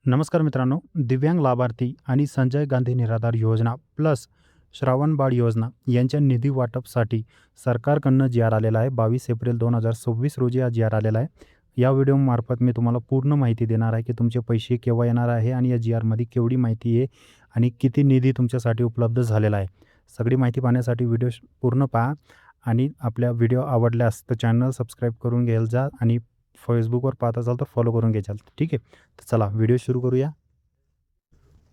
नमस्कार मित्रांनो, दिव्यांग लाभार्थी आणि संजय गांधी निराधार योजना प्लस श्रावण बाळ योजना यांच्या निधी वाटपसाठी सरकारकडनं जी आर आलेला आहे. 22 एप्रिल 2026 रोजी हा जी आर आलेला आहे. या व्हिडिओमार्फत मी तुम्हाला पूर्ण माहिती देणार आहे की तुमचे पैसे केव्हा येणार आहे आणि या जी आरमध्ये केवढी माहिती आहे आणि किती निधी तुमच्यासाठी उपलब्ध झालेला आहे. सगळी माहिती पाहण्यासाठी व्हिडिओ पूर्ण पहा आणि आपल्या व्हिडिओ आवडल्यास तर चॅनल सबस्क्राईब करून घ्यायला जा आणि फेसबुकवर पाहत असाल तर फॉलो करून घ्याल. ठीक आहे, तर चला व्हिडिओ सुरू करूया.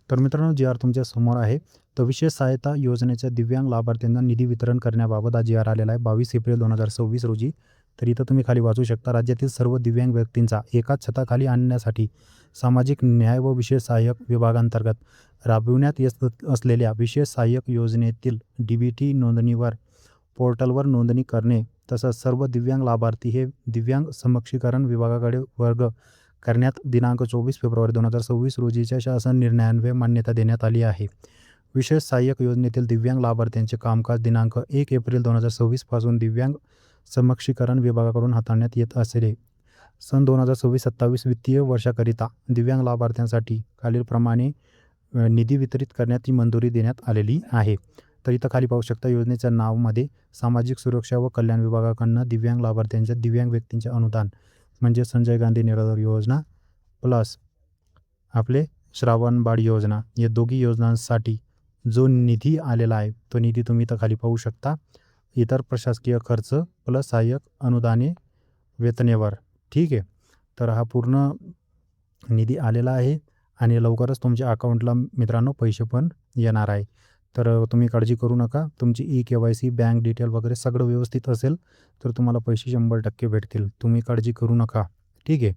तर मित्रांनो, जी आर तुमच्या समोर आहे. तर विशेष सहायता योजनेच्या दिव्यांग लाभार्थ्यांना निधी वितरण करण्याबाबत हा जी आर आलेला आहे 22 एप्रिल 2026 रोजी. तर इथं तुम्ही खाली वाचू शकता. राज्यातील सर्व दिव्यांग व्यक्तींचा एकाच छताखाली आणण्यासाठी सामाजिक न्याय व विशेष सहाय्यक विभागांतर्गत राबविण्यात येत असलेल्या विशेष सहाय्यक योजनेतील DBT नोंदणीवर पोर्टलवर नोंदणी करणे तसंच सर्व दिव्यांग लाभार्थी हे दिव्यांग सक्षमीकरण विभागाकडे वर्ग करण्यात दिनांक 24 फेब्रुवारी 2026 रोजीच्या शासन निर्णयान्वये मान्यता देण्यात आली आहे. विशेष सहाय्यक योजनेतील दिव्यांग लाभार्थ्यांचे कामकाज दिनांक 1 एप्रिल 2026 पासून दिव्यांग सक्षमीकरण विभागाकडून हाताळण्यात येत असले. सन 2026-27 वित्तीय वर्षाकरिता दिव्यांग लाभार्थ्यांसाठी खालीलप्रमाणे निधी वितरित करण्याची मंजुरी देण्यात आलेली आहे. तर इथं खाली पाहू शकता, योजनेच्या नावामध्ये सामाजिक सुरक्षा व कल्याण विभागाकडून दिव्यांग लाभार्थ्यांच्या दिव्यांग व्यक्तींचे अनुदान म्हणजे संजय गांधी निराधार योजना प्लस आपले श्रावण बाळ योजना या दोघी योजनांसाठी जो निधी आलेला आहे तो निधी तुम्ही इथं खाली पाहू शकता. इतर प्रशासकीय खर्च प्लस सहाय्यक अनुदाने वेतनेवर. ठीक आहे, तर हा पूर्ण निधी आलेला आहे आणि लवकरच तुमच्या अकाउंटला मित्रांनो पैसे पण येणार आहे. तर तुम्ही काळजी करू नका. तुमची KYC बँक डिटेल वगैरे सगळं व्यवस्थित असेल तर तुम्हाला पैसे 100% भेटतील. तुम्ही काळजी करू नका. ठीक आहे,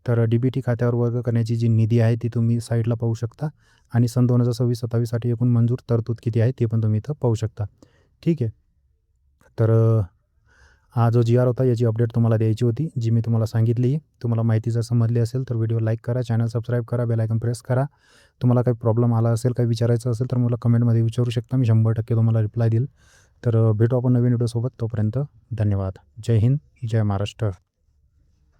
तर DBT खात्यावर वर्ग करण्याची जी निधी आहे ती तुम्ही साईडला पाहू शकता आणि सन 2026-27साठी एकूण मंजूर तरतूद किती आहे ते पण तुम्ही इथं पाहू शकता. ठीक आहे, तर हा जो जी आर होता याची अपडेट तुम्हाला द्यायची होती जी मी तुम्हाला सांगितली. तुम्हाला माहिती जर समजली असेल तर व्हिडिओ लाईक करा, चॅनल सबस्क्राईब करा, बेल आयकॉन प्रेस करा. तुम्हाला काही प्रॉब्लेम आला असेल, काही विचारायचं असेल तर मला कमेंटमध्ये विचारू शकता. मी 100% तुम्हाला रिप्लाय देईल. तर भेटू आपण नवीन व्हिडिओसोबत. तोपर्यंत धन्यवाद. जय हिंद, जय महाराष्ट्र.